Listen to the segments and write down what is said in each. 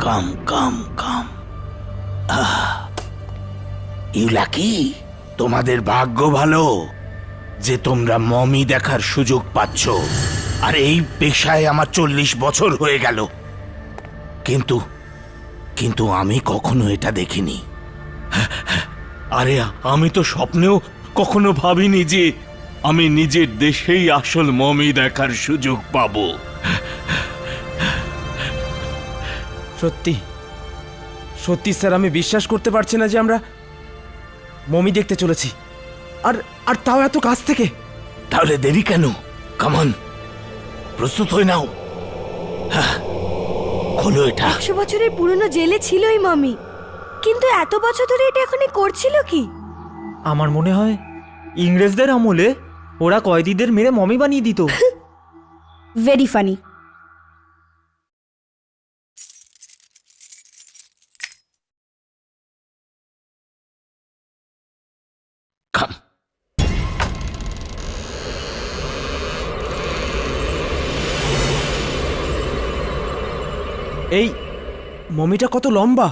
Come come come. You lucky, তোমাদের ভাগ্য ভালো যে তোমরা মমি দেখার সুযোগ পাচ্ছ। আর এই পেশায় আমার 40 বছর হয়ে গেল, কিন্তু কিন্তু আমি কখনো এটা দেখিনি। আরে আমি তো স্বপ্নেও কখনো ভাবিনি যে আমি নিজের দেশেই আসল মমি দেখার সুযোগ পাবো। সত্যি সত্যি স্যার, আমি বিশ্বাস করতে পারছি না যে আমরা মমি দেখতে চলেছি, আর আর তাও এত কাছ থেকে। তাহলে দেরি কেন? কামন, প্রস্তুত হয়ে নাও। খোলো এটা। 100 বছরের পুরনো জেলে ছিল এই মামি, কিন্তু এত বছর ধরে এটা এখনই করছিল কি? আমার মনে হয় ইংরেজদের আমলে ওরা কয়েদিদের মেরে মমি বানিয়ে দিত। Very funny. কাম। এই মমিটা কত লম্বা!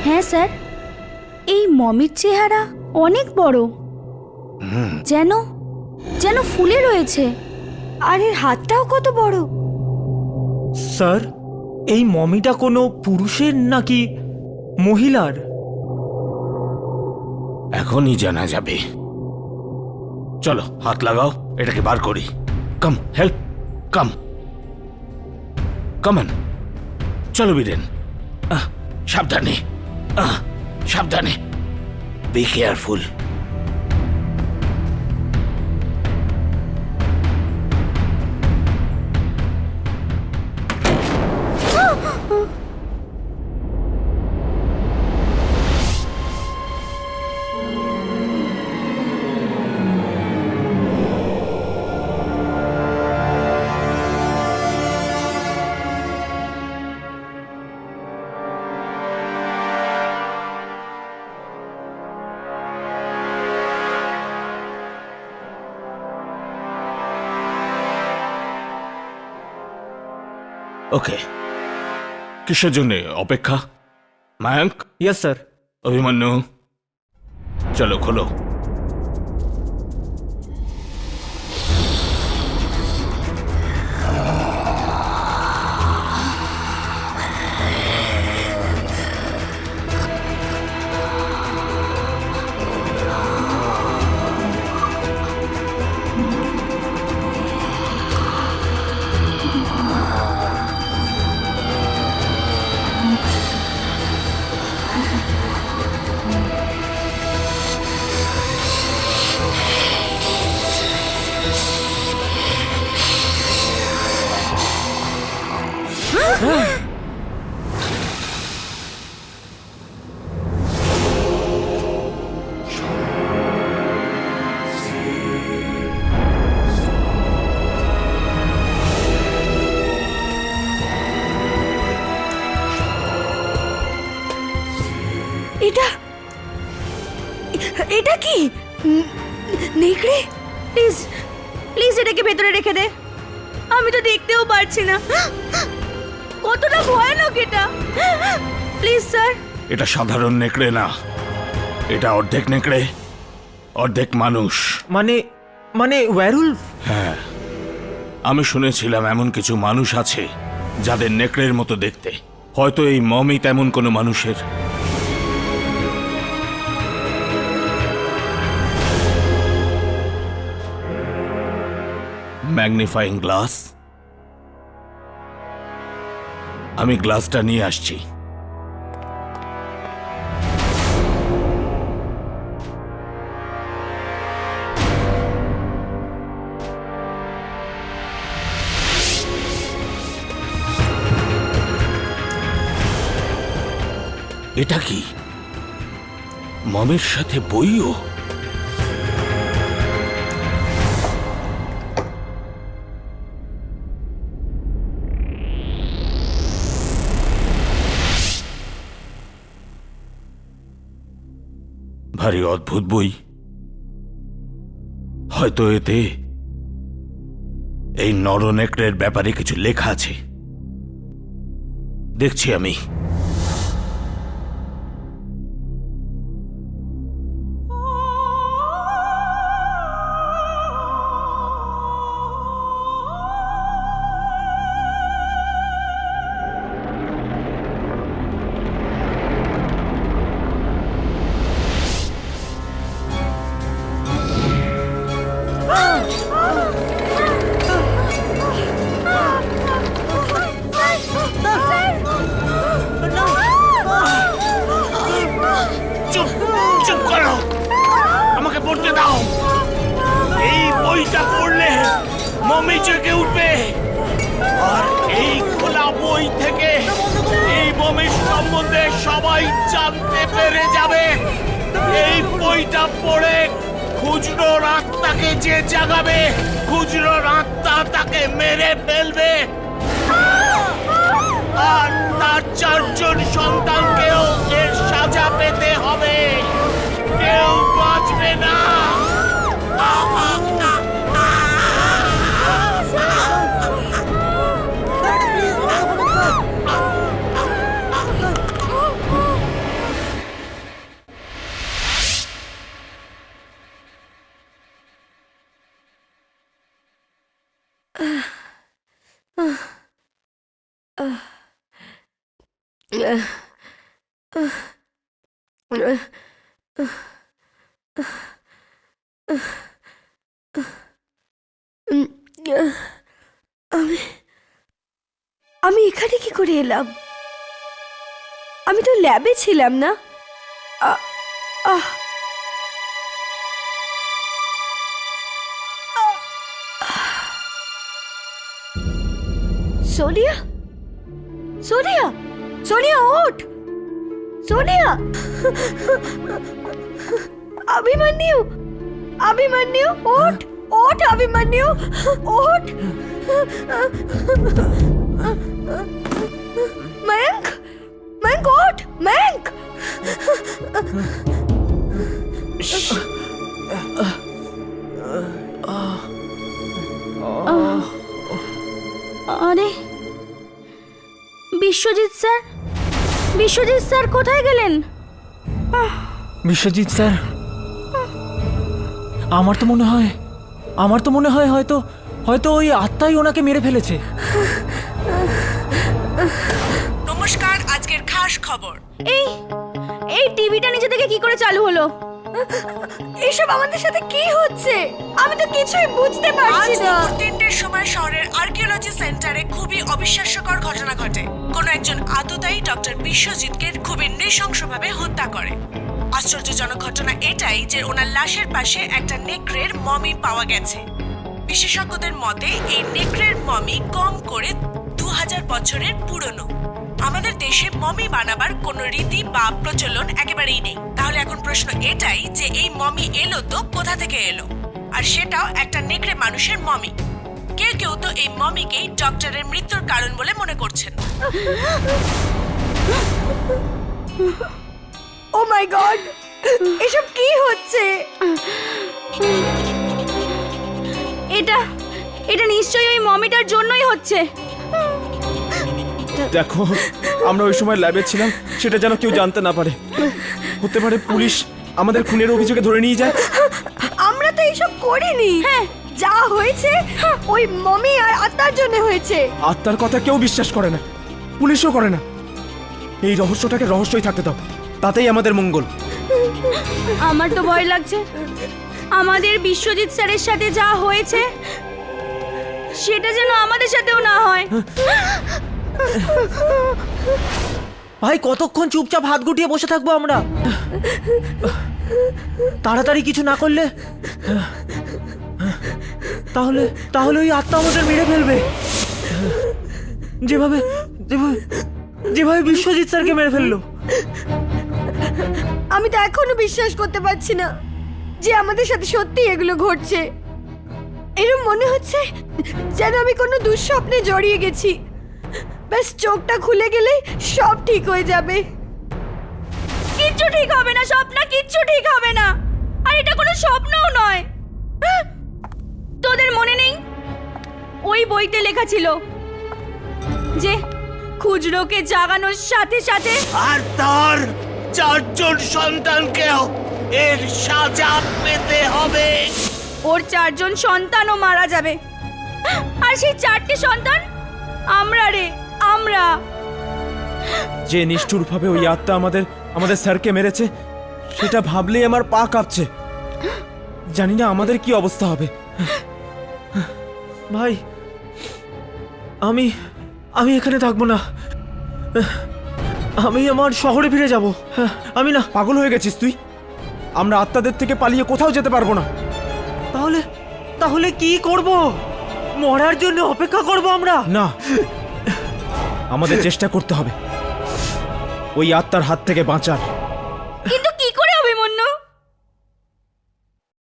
হ্যাঁ স্যার, এই মমির চেহারা অনেক বড়, যেন যেন ফুলে রয়েছে। আর এর হাতটাও কত বড়। স্যার, এই মমিটা কোনো পুরুষের নাকি মহিলার? এখনই জানা যাবে। চলো হাত লাগাও, এটাকে বার করি। কাম, হেল্প, কাম কামন। চলো বীরেন, সাবধানে, সাবধানে, বি কেয়ারফুল। ওকে, কিসের জন্য অপেক্ষা? মায়াঙ্ক? Yes sir. অভিমন্যু, চলো খোলো। এটা এটা কি? নেকড়ে? প্লিজ প্লিজ এটাকে ভেতরে রেখে দে, আমি তো দেখতেও পারছি না। কতটা ভয়ানক এটা! Please sir. এটা সাধারণ নেকড়ে না, এটা অর্ধেক নেকড়ে অর্ধেক মানুষ। মানে মানে ওয়্যারউলফ? হ্যাঁ, আমি শুনেছিলাম এমন কিছু মানুষ আছে যাদের নেকড়ের মতো দেখতে। হয়তো এই মমি তেমন কোনো মানুষের। ম্যাগনিফাইং গ্লাস, আমি গ্লাসটা নিয়ে আসছি। এটা কি মমের সাথে বইও? ভারী অদ্ভুত বই। হয়তো এতে এই নরনেকড়ের ব্যাপারে কিছু লেখা আছে। দেখছি আমি। চুপ চুপ করো, আমাকে পড়তে দাও। এই বইটা পড়লে মমি জেগে উঠবে, আর এই খোলা বই থেকে এই মমির সম্বন্ধে সবাই জানতে পেরে যাবে। এই বইটা পড়ে খুচরোর আত্মাকে যে জাগাবে, খুচরোর আত্মা তাকে মেরে ফেলবে, আর তার 4 জন সন্তানকেও এর সাজা পেতে হবে। কেউ বাঁচবে না। আমি এখানে কি করে এলাম? আমি তো ল্যাবে ছিলাম না। সোনিয়া, সোনিয়া, সোনিয়া ওঠ, সোনিয়া। अभिमन्यु, अभिमन्यु ओठ, ओठ अभिमन्यु ओठ। मयंक, मयंक ओठ, मयंक। अरे বিশ্বজিৎ স্যার, বিশ্বজিৎ স্যার কোথায় গেলেন? বিশ্বজিৎ স্যার, আমার তো মনে হয় হয়তো ওই আত্মাই ওনাকে মেরে ফেলেছে। নমস্কার, আজকের খাস খবর। এই টিভিটা নিজে থেকে কি করে চালু হলো? এসব আমাদের সাথে কি হচ্ছে? আমি তো কিছুই বুঝতে পারছি না। আজ 3টের সময় শহরের আর্কিওলজি সেন্টারে খুবই অবিশ্বাস্যকর ঘটনা ঘটে। কোন একজন আততায়ী ডক্টর বিশ্বজিৎকে খুবই নৃশংসভাবে হত্যা করে। আশ্চর্যজনক ঘটনা এটাই যে ওনার লাশের পাশে একটা নেকড়ের মমি পাওয়া গেছে। বিশেষজ্ঞদের মতে এই নেকড়ের মমি কম করে 2000 বছরের পুরনো। আমাদের দেশে মমি বানাবার কোনো রীতি বা প্রচলন একেবারেই নেই। তাহলে এখন প্রশ্ন এটাই যে এই মমি এলো তো কোথা থেকে এলো, আর সেটাও একটা নেকড়ে মানুষের মমি। কেউ কেউ তো এই মমিকেই ডক্টরের মৃত্যুর কারণ বলে মনে করছেন। ও মাই গড, এসব কি হচ্ছে? এটা নিশ্চয়ই ওই মমিটার জন্যই হচ্ছে। দেখো, আমরা ওই সময় ল্যাবে ছিলাম, সেটা যেন কেউ জানতে না পারে। হতে পারে পুলিশ আমাদের খুনের অভিযোগে ধরে নিয়ে যায়। আমরা তো এইসব করিনি। হ্যাঁ, যা হয়েছে ওই মমি আর আত্মার জন্য হয়েছে। আত্মার কথা কেউ বিশ্বাস করে না, পুলিশও করে না। এই রহস্যটাকে রহস্যই থাকতে দাও, তাতেই আমাদের মঙ্গল। আমার তো ভয় লাগছে আমাদের বিশ্বজিৎ স্যারের সাথে যা হয়েছে সেটা যেন আমাদের সাথেও না হয়। ভাই, কতক্ষণ চুপচাপ হাত গুটিয়ে বসে থাকবো আমরা? তাড়াতাড়ি কিছু না করলে তাহলে ওই আত্মা আমাদের মেরে ফেলবে, যেভাবে বিশ্বজিৎ স্যারকে মেরে ফেললো। আমি তো এখনো বিশ্বাস করতে পারছি না যে আমাদের সাথে সত্যি এগুলো ঘটছে। এরকম মনে হচ্ছে যেন আমি কোনো দুঃস্বপ্নে জড়িয়ে গেছি। ব্যাস চোখটা খুলে গেলেই সব ঠিক হয়ে যাবে। কিচ্ছু ঠিক হবে না, স্বপ্না, কিচ্ছু ঠিক হবে না। আর এটা কোনো স্বপ্নও নয়। তোদের মনে নেই ওই বইতে লেখা ছিল যে খুজরোকে জাগানোর সাথে সাথে আর তার 4জন সন্তানকেও এর সাজা পেতে হবে। ওর 4জন সন্তানও মারা যাবে। আর সেই 4টে সন্তান আমরা রে, আমরা। যে নিষ্ঠুরভাবে ওই আত্মা আমাদের স্যারকে মেরেছে, সেটা ভাবলেই আমার পা কাঁপছে। জানি না আমাদের কি অবস্থা হবে। ভাই, আমি আমি এখানে থাকবো না। আমি আমার শহরে ফিরে যাব। আমি না। পাগল হয়ে গেছিস তুই? আমরা আত্মাদের থেকে পালিয়ে কোথাও যেতে পারবো না। তাহলে তাহলে কি করব? মরার জন্য অপেক্ষা করব আমরা? না, আমাদের চেষ্টা করতে হবে ওই আত্মার হাত থেকে বাঁচার। কিন্তু কি করে অভিমন্যু?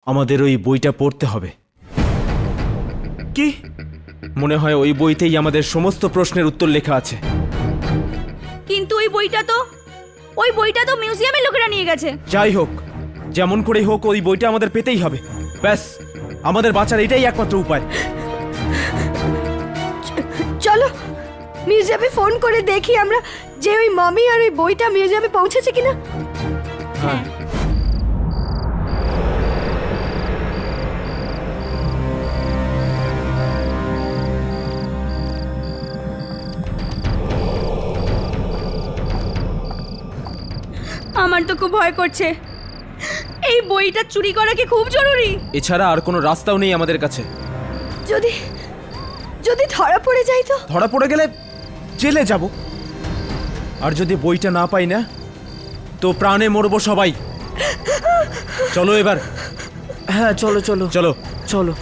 আমাদের ওই বইটা পড়তে হবে। কি? মনে হয় ওই বইতেই আমাদের সমস্ত প্রশ্নের উত্তর লেখা আছে। কিন্তু ওই বইটা তো মিউজিয়ামের লোকেরা নিয়ে গেছে। যাই হোক, যেমন করেই হোক ওই বইটা আমাদের পেতেই হবে। ব্যাস, আমাদের বাঁচার এটাই একমাত্র উপায়। চলো মিউজিয়ামে ফোন করে দেখি আমরা যে ওই মমি আর ওই বইটা মিউজিয়ামে পৌঁছেছে কিনা। হ্যাঁ, আমার তো খুব ভয় করছে। এই বইটা চুরি করা কি খুব জরুরি? এছাড়া আর কোনো রাস্তাও নেই আমাদের কাছে। যদি যদি ধরা পড়ে যাই তো? ধরা পড়ে গেলে জেলে যাব। আর যদি বইটা না পাই না, তো প্রাণে মরবো সবাই। চলো এবার। হ্যাঁ, চলো চলো চলো চলো।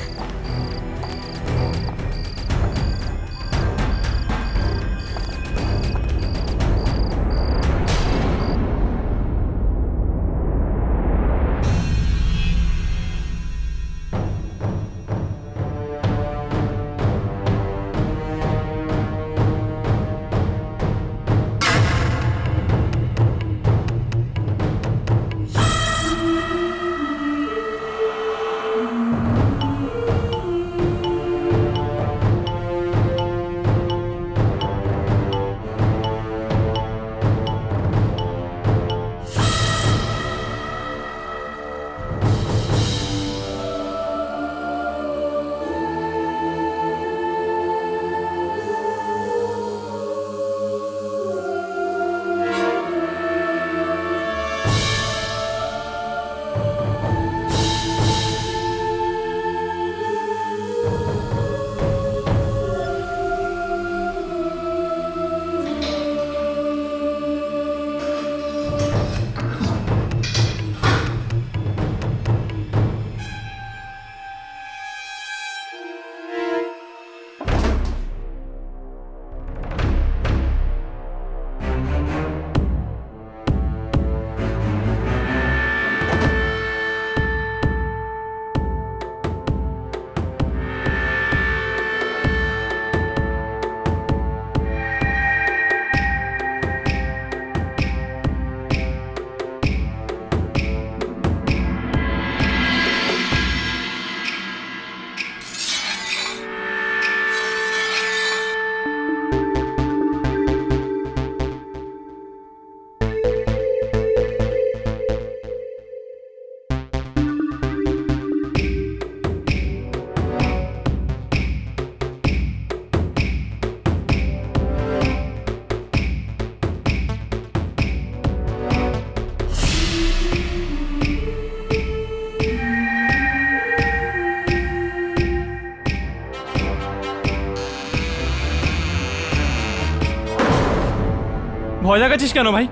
ভয় লাগাচ্ছিস কেন ভাই?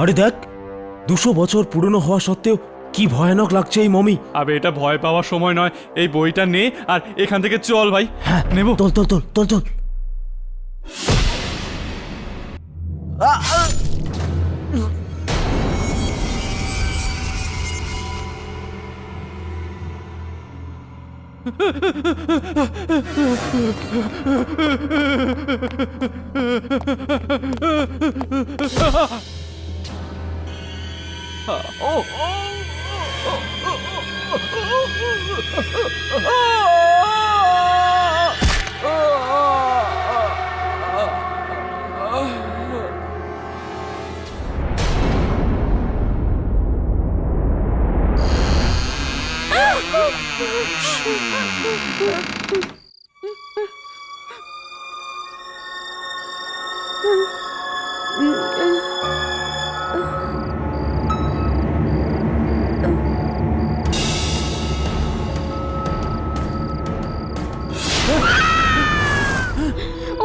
আরে দেখ, 200 বছর পুরনো হওয়া সত্ত্বেও কি ভয়ানক লাগছে এই মমি। আবে এটা ভয় পাওয়ার সময় নয়, এই বইটা নে আর এখান থেকে চল ভাই। হ্যাঁ নেব। চল চল চল চল চল।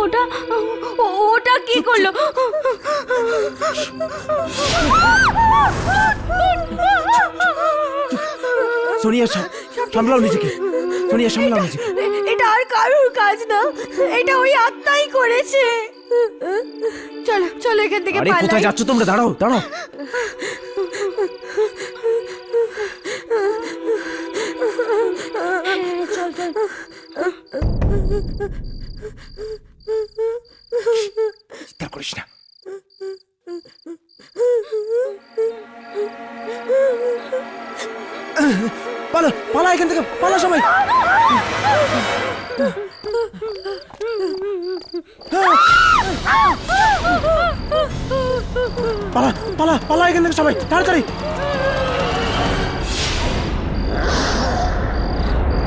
ওটা ওটা কি করলো? সোনিয়া সামলাও নিজেকে, সোনিয়া সামলাও নিজেকে। এটা আর কারোর কাজ না, এটা ওই আত্মাই করেছে। চলো চলো এখান থেকে আরে কোথায় পালাই। যাচ্ছ তোমরা? দাঁড়াও দাঁড়াও। চল চল। চিন্তা করিস না। পালা পালা এখান থেকে, পালা সবাই। পালা পালা পালা এখান থেকে সবাই, তাড়াতাড়ি।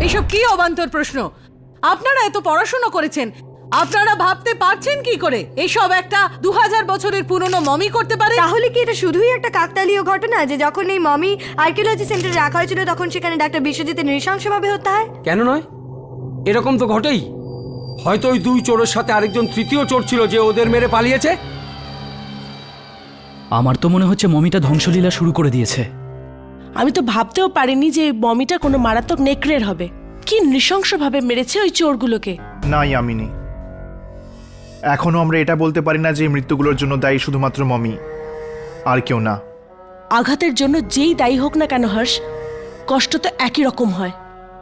এসব কি অবান্তর প্রশ্ন? আপনারা এত পড়াশোনা করেছেন, আপনারা ভাবতে পারছেন কি করে এসব একটা 2000 বছরের পুরনো মমি করতে পারে? তাহলে কি এটা শুধুই একটা কাকতালীয় ঘটনা যে যখন এই মমি আর্কিওলজি সেন্টারে রাখা হয়েছিল তখন সেখানে ডাক্তার বিশ্বজিতের নৃশংসভাবে হত্যা হয়? কেন নয়, এরকম তো ঘটেই। হয়তো ওই দুই চোরের সাথে আরেকজন তৃতীয় চোর ছিল যে ওদের মেরে পালিয়েছে। আমার তো মনে হচ্ছে মমিটা ধ্বংসলীলা শুরু করে দিয়েছে। আমি তো ভাবতেও পারিনি যে মমিটা কোনো মারাত্মক নেকড়ের হবে। কি নৃশংসভাবে মেরেছে ওই চোরগুলোকে। না ইয়ামিনী, এখনো আমরা এটা বলতে পারি না যে এই মৃত্যুগুলোর জন্য দায়ী শুধুমাত্র মমি, আর কেউ না। আঘাতের জন্য যেই দায়ী হোক না কেন হর্ষ, কষ্ট তো একই রকম হয়।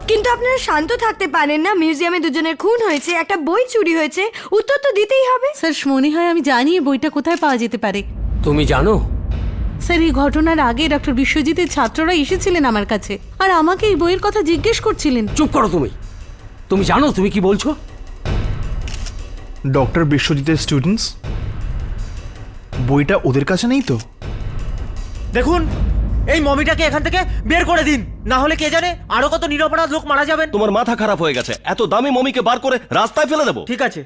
কিন্তু আপনারা শান্ত থাকতে পারেন না? মিউজিয়ামে দুজনের খুন হয়েছে, একটা বই চুরি হয়েছে, উত্তর তো দিতেই হবে। স্যার মনে হয় আমি জানি এই বইটা কোথায় পাওয়া যেতে পারে। তুমি জানো? স্যার এই ঘটনার আগে ডক্টর বিশ্বজিতের ছাত্ররা এসেছিলেন আমার কাছে আর আমাকে এই বইয়ের কথা জিজ্ঞেস করছিলেন। চুপ করো তুমি। তুমি জানো তুমি কি বলছো? ডক্টর বিশ্বজিতের স্টুডেন্টস, বইটা ওদের কাছে নেই তো? দেখুন, এই মমিটাকে এখান থেকে বের করে দিন, না হলে কে জানে আরো কত নিরপরাধ লোক মারা যাবেন। তোমার মাথা খারাপ হয়ে গেছে? এত দামি মমিকে বার করে রাস্তায় ফেলে দেবো? ঠিক আছে,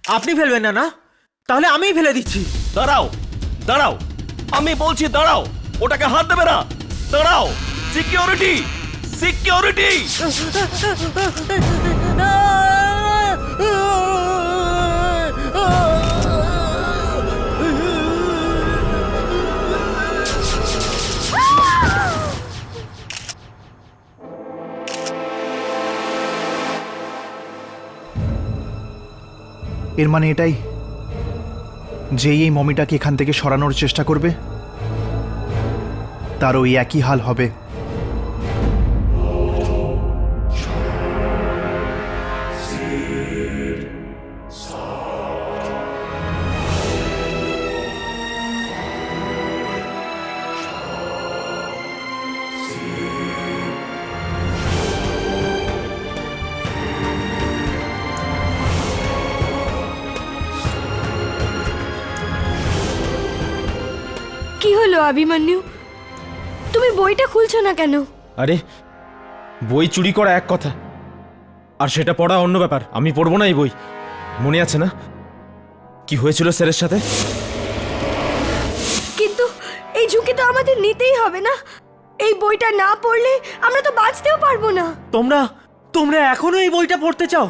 আপনি ফেলবেন না? না তাহলে আমিই ফেলে দিচ্ছি। দাঁড়াও দাঁড়াও, আমি বলছি দাঁড়াও, ওটাকে হাত দেবে না। দাঁড়াও, সিকিউরিটি সিকিউরিটি। এর মানে এটাই, যেই এই মমিটাকে এখান থেকে সরানোর চেষ্টা করবে তার ওই একই হাল হবে। কি হলো অভিমন্যু, তুমি বইটা খুলছো না কেন? আরে বই চুরি করা এক কথা, আর সেটা পড়া অন্য ব্যাপার। আমি পড়বো না এই বই। মনে আছে না কি হয়েছিল স্যারের সাথে? কিন্তু এই ঝুঁকি তো আমাদের নিতেই হবে না? এই বইটা না পড়লে আমরা তো বাঁচতেও পারবো না। তোমরা এখনো এই বইটা পড়তে চাও?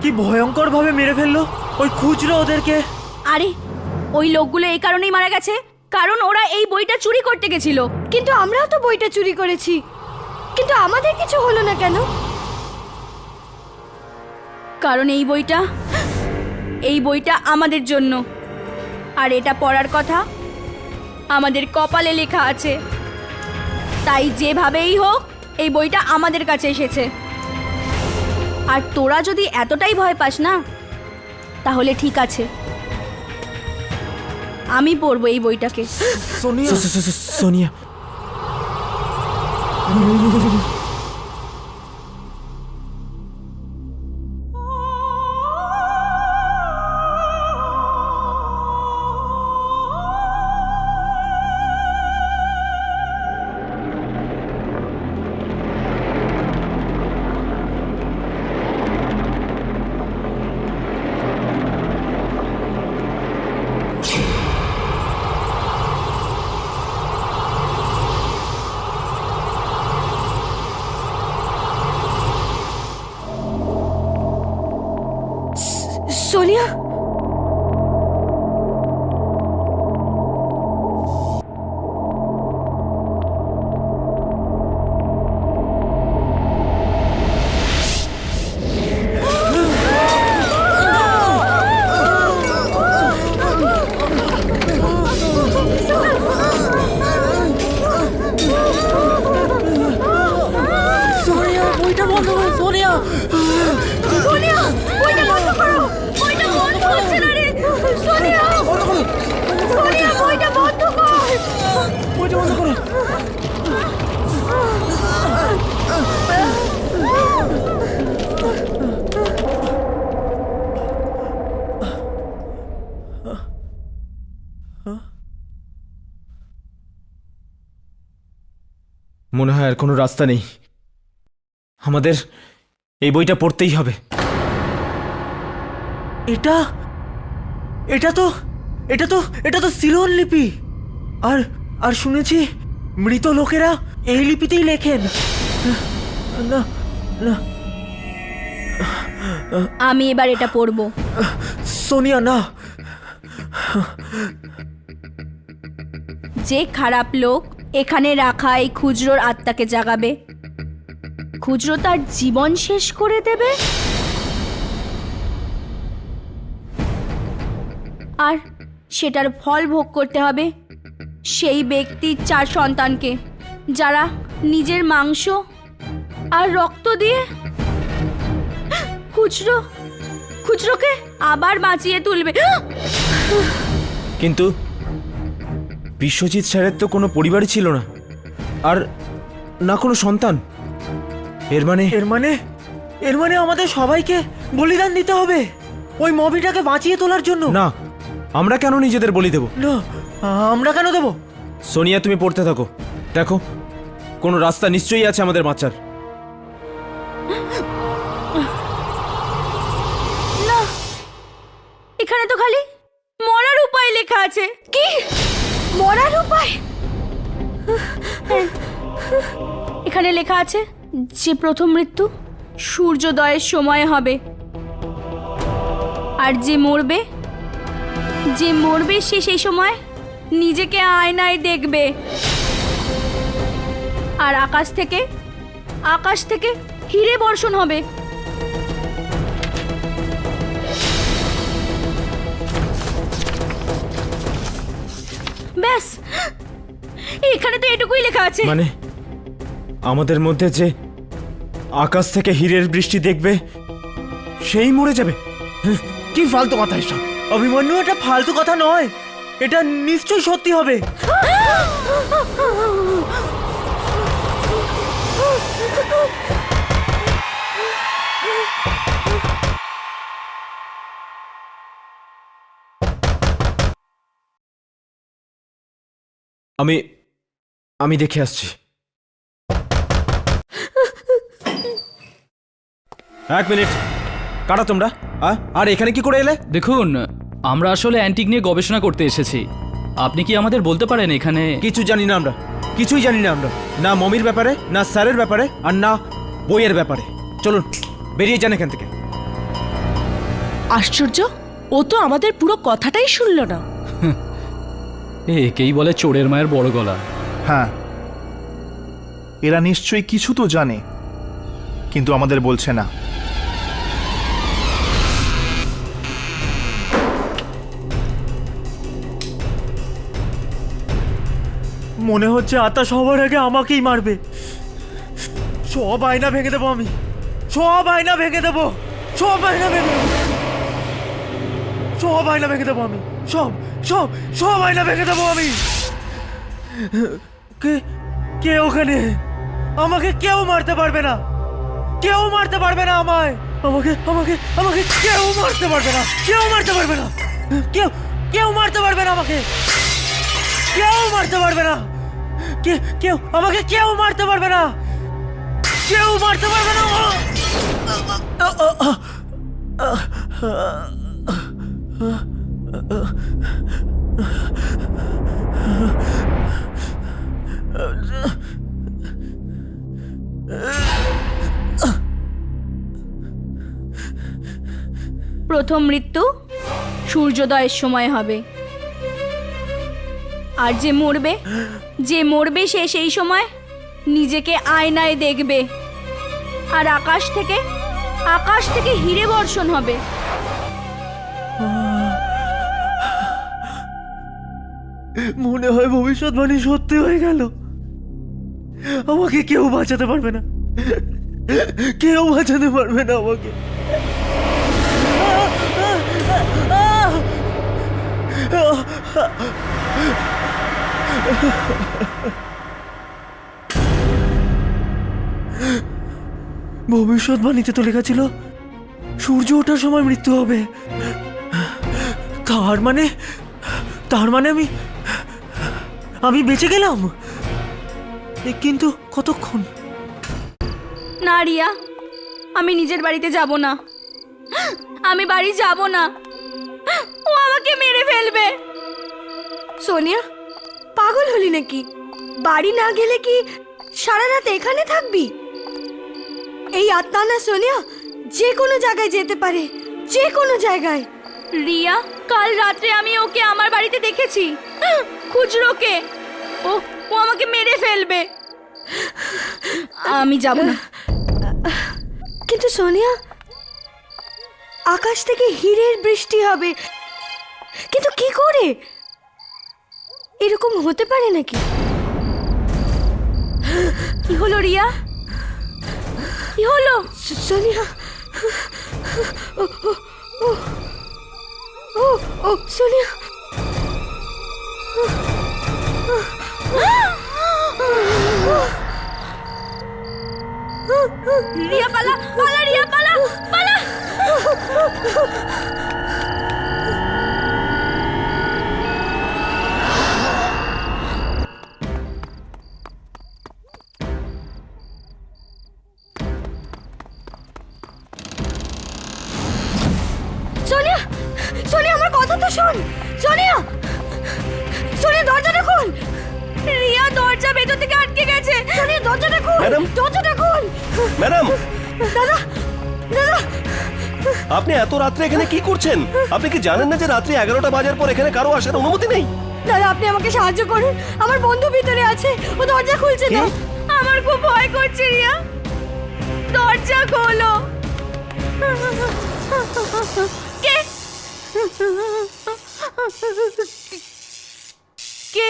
কি ভয়ঙ্কর ভাবে মেরে ফেললো ওই খুচরো ওদেরকে। আরে ওই লোকগুলো এই কারণেই মারা গেছে কারণ ওরা এই বইটা চুরি করতে গেছিল। কিন্তু আমরাও তো বইটা চুরি করেছি, কিন্তু আমাদের কিছু হলো না কেন? কারণ এই বইটা আমাদের জন্য, আর এটা পড়ার কথা আমাদের কপালে লেখা আছে। তাই যেভাবেই হোক এই বইটা আমাদের কাছে এসেছে। আর তোরা যদি এতটাই ভয় পাস না তাহলে ঠিক আছে, আমি পড়বো এই বইটাকে। সোনিয়া সোনিয়া, সোনিয়া, বইটা বন্ধ করো সোনিয়া। সোনিয়া, বইটা বন্ধ করো। বইটা বন্ধ হচ্ছে না রে। সোনিয়া, সোনিয়া, বইটা বন্ধ কর। বইটা বন্ধ করো। মনে হয় আর কোনো রাস্তা নেই, আমাদের এই বইটা পড়তেই হবে। এটা এটা তো এটা তো এটা তো সিলোন লিপি। আর আর শুনেছি মৃত লোকেরা এই লিপিতেই লেখেন। না না, আমি এবার এটা পড়বো। সোনিয়া না। যে খারাপ লোক এখানে রাখা এই খুচরোর আত্মাকে জাগাবে, খুচরো তার জীবন শেষ করে দেবে, আর সেটার ফল ভোগ করতে হবে সেই ব্যক্তির 4 সন্তানকে, যারা নিজের মাংস আর রক্ত দিয়ে খুচরোকে আবার বাঁচিয়ে তুলবে। কিন্তু বিশ্বজিৎ স্যারের তো কোনো পরিবারই ছিল না, আর না কোনো সন্তান। এর মানে আমাদের সবাইকে বলিদান দিতে হবে ওই মমিটাকে বাঁচিয়ে তোলার জন্য। না, আমরা কেন নিজেদের বলি দেব? না, আমরা কেন দেব? সোনিয়া, তুমি পড়তে থাকো, দেখো কোনো রাস্তা নিশ্চয়ই আছে আমাদের বাঁচার। না, এখানে তো খালি মরার উপায় লেখা আছে। কি মরার উপায়? এখানে লেখা আছে যে প্রথম মৃত্যু সূর্যোদয়ের সময় হবে, আর যে মরবে সে সেই সময় নিজেকে আয়নায় দেখবে, আর আকাশ থেকে হিরে বর্ষণ হবে। ব্যাস, এখানে তো এটুকুই লেখা আছে। মানে আমাদের মধ্যে যে আকাশ থেকে হীরের বৃষ্টি দেখবে সেই মরে যাবে? কি ফালতু কথা এসব! অভিমন্যু, এটা ফালতু কথা নয়, এটা নিশ্চয়ই সত্যি হবে। আমি দেখে আসছি। 1 মিনিট, কারা তোমরা? আর এখানে কি করে এলে? দেখুন, আমরা আসলে অ্যান্টিক নিয়ে গবেষণা করতে এসেছি। আপনি কি আমাদের বলতে পারেন এখানে? কিছু জানি না আমরা, কিছুই জানি না আমরা, না মমির ব্যাপারে, না স্যারের ব্যাপারে, আর না বইয়ের ব্যাপারে। চলুন বেরিয়ে যান এখান থেকে। আশ্চর্য, ও তো আমাদের পুরো কথাটাই শুনল না। একেই বলে চোরের মায়ের বড় গলা। হ্যাঁ, এরা নিশ্চয়ই কিছু তো জানে, কিন্তু আমাদের বলছে না। মনে হচ্ছে আত্মা সবার আগে আমাকেই মারবে। সব আয়না ভেঙে দেবো আমি, সব আয়না ভেঙে দেবো, সব আয়না ভেঙে দেবো। সব আয়না ভেঙে দেবো আমি, সব সব সব আয়না ভেঙে দেবো আমি। কে কে ওখানে? আমাকে কেউ মারতে পারবে না, কেউ মারতে পারবে না আমায়, আমাকে আমাকে আমাকে কেউ মারতে পারবে না, কেউ মারতে পারবে না, কেউ কেউ মারতে পারবে না আমাকে, কেউ মারতে পারবে না, কেউ আমাকে কেউ মারতে পারবে না, কেউ মারতে পারবে না। প্রথম মৃত্যু সূর্যোদয়ের সময় হবে, আর যে মরবে সে সেই সময় নিজেকে আয়নায় দেখবে, আর আকাশ থেকে হিরে বর্ষণ হবে। মনে হয় ভবিষ্যৎবাণী সত্যি হয়ে গেল। আমাকে কেউ বাঁচাতে পারবে না, কেউ বাঁচাতে পারবে না আমাকে। ভবিষ্যৎবাণীতে তো লেখা ছিল সূর্য ওঠার সময় মৃত্যু হবে। তার মানে আমি বেঁচে গেলাম, কিন্তু কতক্ষণ? না রিয়া, আমি নিজের বাড়িতে যাব না, আমি বাড়ি যাব না, ও আমাকে মেরে ফেলবে। সোনিয়া, পাগল হলি নাকি? বাড়ি না গেলে কি সারা রাত এখানে থাকবি? এই আত্মা না সোনিয়া যে কোনো জায়গায় যেতে পারে, যে কোনো জায়গায়। রিয়া, কাল রাত্রে আমি ওকে আমার বাড়িতে দেখেছি, খুচরোকে। ও আমাকে মেরে ফেলবে, আমি যাব না। কিন্তু সোনিয়া, আকাশ থেকে হীরের বৃষ্টি হবে, কিন্তু কি করে? এরকম হতে পারে নাকি? কি হলো রিয়া, কি হলো? সোনিয়া, ও সোনিয়া, রিয়া পালা, পালা রিয়া, পালা পালা। সোনিয়া, সোনিয়া আমার কথা তো শোন। সোনিয়া, সোনিয়া দরজাটা খোল। রিয়া, দরজা ভেতর থেকে আটকে গেছে। সোনিয়া দরজাটা খোল, ম্যাডাম, দরজাটা খোল। ম্যাডাম, দাদা, দাদা, আপনি এত রাত্রে এখানে কি করছেন? আপনি কি জানেন না যে রাত্রি 11টা বাজার পর এখানে কারো আসার অনুমতি নেই? দাদা আপনি আমাকে সাহায্য করুন, আমার বন্ধু ভিতরে আছে, ও দরজা খুলছে না। আমার খুব ভয় করছে রিয়া, দরজা খোলো। কে কে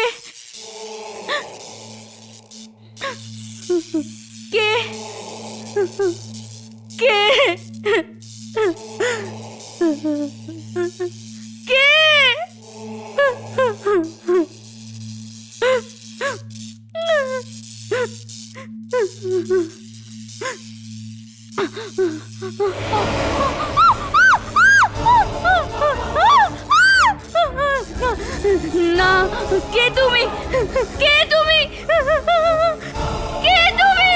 কে কে কে? না, কে তুমি? কে তুমি? কে তুমি?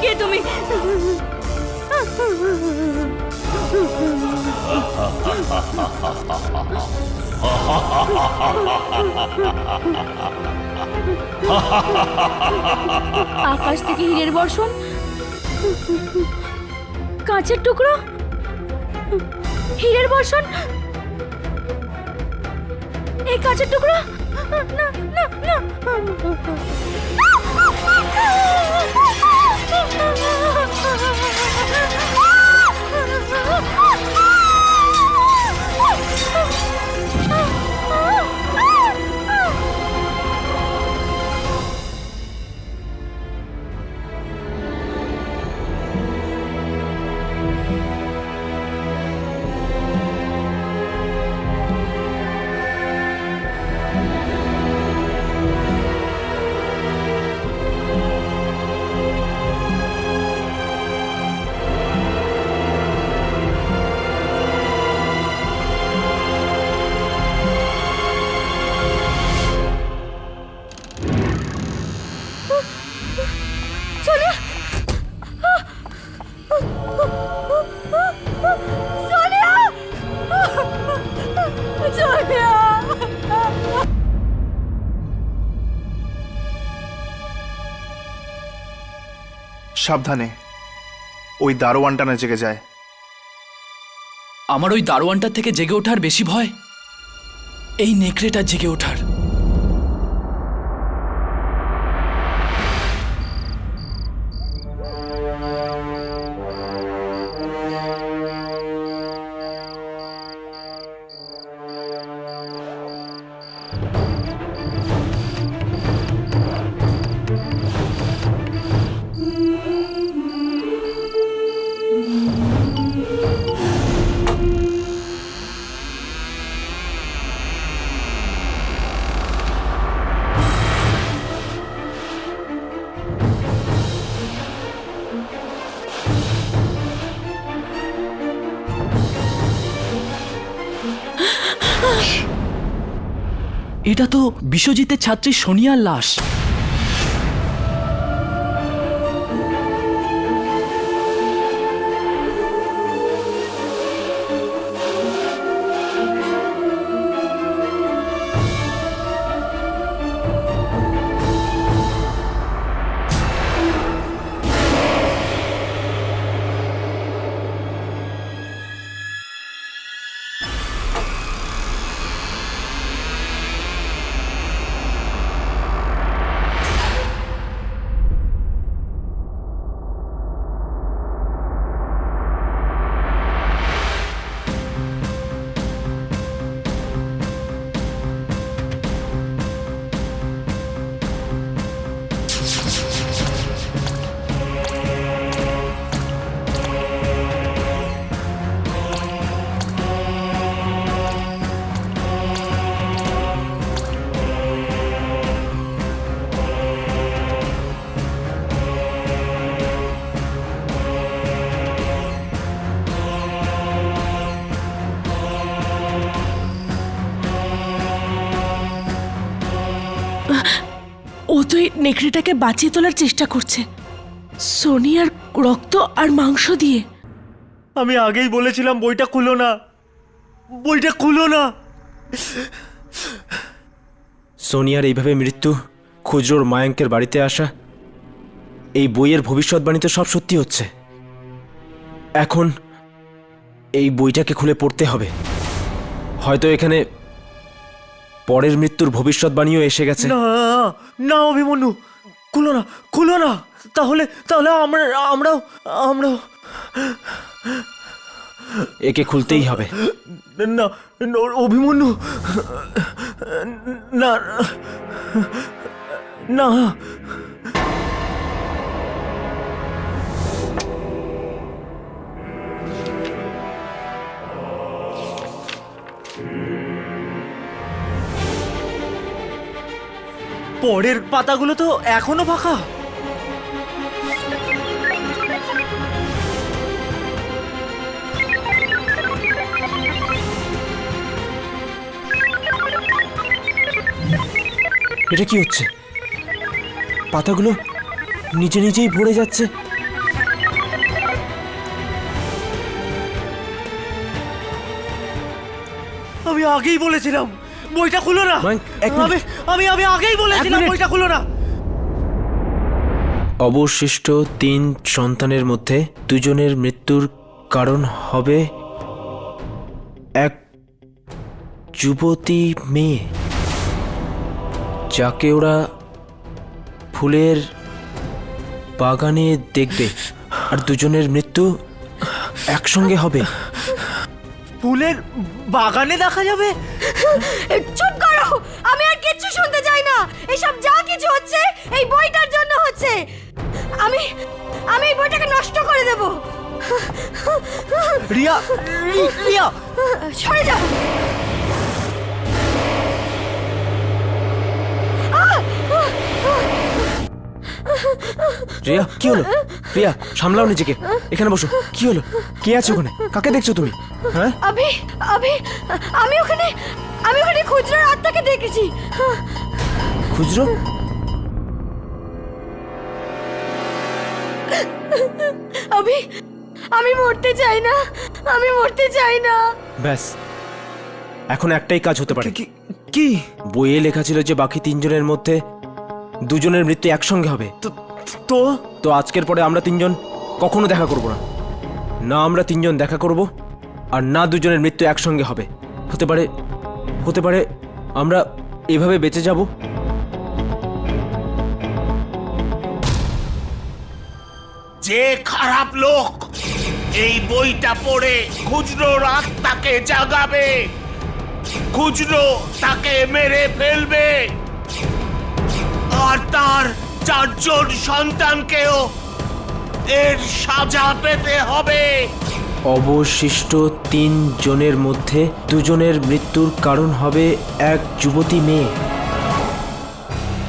কে তুমি? আকাশ থেকে হীরের বর্ষণ, কাঁচের টুকরো, হীরের বর্ষণ, এই কাঁচের টুকরো। না না না, সাবধানে, ওই দারোয়ানটা না জেগে যায়। আমার ওই দারোয়ানটার থেকে জেগে ওঠার বেশি ভয় এই নেকড়েটার জেগে ওঠার। এটা তো বিশ্বজিতের ছাত্রী সোনিয়ার লাশ। ও তো এই নেকড়েটাকে বাঁচিয়ে তোলার চেষ্টা করছে সোনিয়ার রক্ত আর মাংস দিয়ে। আমি আগেই বলেছিলাম বইটা খুলো না, বইটা খুলো না। সোনিয়ার এইভাবে মৃত্যু, খুচরোর মায়াঙ্কের বাড়িতে আসা, এই বইয়ের ভবিষ্যৎবাণী তো সব সত্যি হচ্ছে। এখন এই বইটাকে খুলে পড়তে হবে। হয়তো এখানে পরের মৃত্যুর ভবিষ্যৎবাণীও এসে গেছে। না না অভিমন্যু, খুলো না, খুলো না। তাহলে তাহলে আমরাও আমরাও একে খুলতেই হবে। না অভিমন্যু, না না। পরের পাতাগুলো তো এখনো ফাঁকা। এটা কি হচ্ছে? পাতাগুলো নিজে নিজেই ভরে যাচ্ছে। আমি আগেই বলেছিলাম বইটা খুলো না। আমি আমি আগেই বলেছিলাম বইটা খুলো না। অবশিষ্ট 3 সন্তানের মধ্যে 2 জনের মৃত্যুর কারণ হবে এক যুবতী মেয়ে, যাকে ওরা ফুলের বাগানে দেখবে, আর 2 জনের মৃত্যু একসঙ্গে হবে। ফুলের বাগানে দেখা যাবে? চুপ করো, আমি আর কিচ্ছু শুনতে চাই না। এসব যা কিছু হচ্ছে এই বইটার জন্য হচ্ছে। আমি আমি এই বইটাকে নষ্ট করে দেব। রিয়া, রিয়া সরে যাও। রিয়া, কি হলো? রিয়া, সামলাও নিজেকে। এখানে বসো। কি হলো? কে আছে ওখানে? কাকে দেখছো তুমি? হ্যাঁ, আমি ওখানে খুচরোর আত্মাকে দেখেছি। খুচরো? আমি মরতে চাই না, আমি মরতে চাই না। ব্যাস, এখন একটাই কাজ হতে পারে। কি? বইয়ে লেখা ছিল যে বাকি 3 জনের মধ্যে 2 জনের মৃত্যু একসঙ্গে হবে। তো তো আজকের পরে আমরা তিনজন কখনো দেখা করব না। না আমরা তিনজন দেখা করব, আর না দুজনের মৃত্যু একসঙ্গে হবে। হতে পারে আমরা এভাবে বেঁচে যাব। যে খারাপ লোক এই বইটা পড়ে খুচরোর আত্মাকে জাগাবে, খুচরো তাকে মেরে ফেলবে, আর তার 4 জন সন্তানকেও এর সাজা পেতে হবে। অবশিষ্ট 3 জনের মধ্যে 2 জনের মৃত্যুর কারণ হবে এক যুবতী মেয়ে,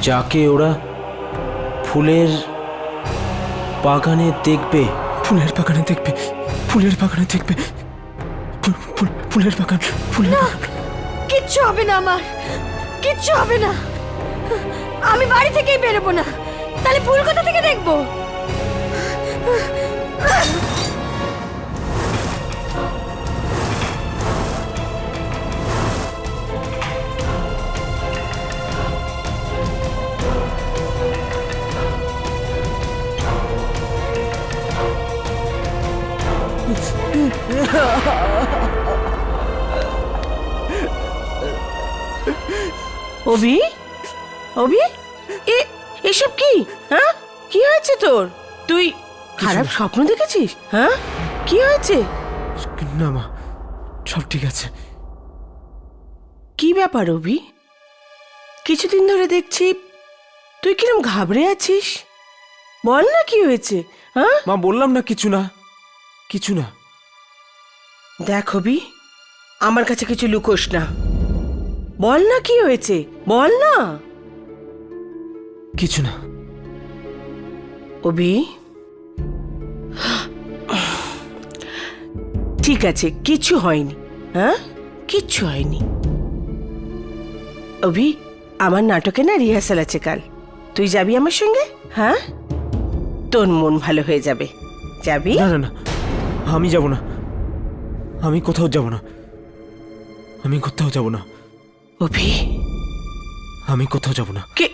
যাকে ওরা ফুলের বাগানে দেখবে। ফুলের বাগানে দেখবে? ফুলের বাগানে দেখবে? ফুলের বাগান? না, কিচ্ছু হবে না, আমার কিচ্ছু হবে না। আমি বাড়ি থেকেই বেরোবো না। তাহলে ফুল কোথা থেকে দেখবো? অভি, অভি, এসব কি? হ্যাঁ, কি হয়েছে তোর? তুই খারাপ স্বপ্ন দেখেছিস? হ্যাঁ, কি হয়েছে? না মা, সব ঠিক আছে। কি ব্যাপার অভি? কিছুদিন ধরে দেখছি তুই কিরম ঘাবড়ে আছিস। বল না কি হয়েছে? হ্যাঁ মা, বললাম না কিছু না, কিছু না। দেখ অভি, আমার কাছে কিছু লুকোস না। বল না কি হয়েছে, বল না। কিছু না অভি, ঠিক আছে, কিছু হয়নি। হ্যাঁ, কিচ্ছু হয়নি। অভি, আমার নাটকে না রিহার্সাল আছে কাল, তুই যাবি আমার সঙ্গে? হ্যাঁ, তোর মন ভালো হয়ে যাবে। যাবি? না না না, আমি যাব না, আমি কোথাও যাব না, আমি কোথাও যাব না। অভি, আমি কোথাও যাব না। কে?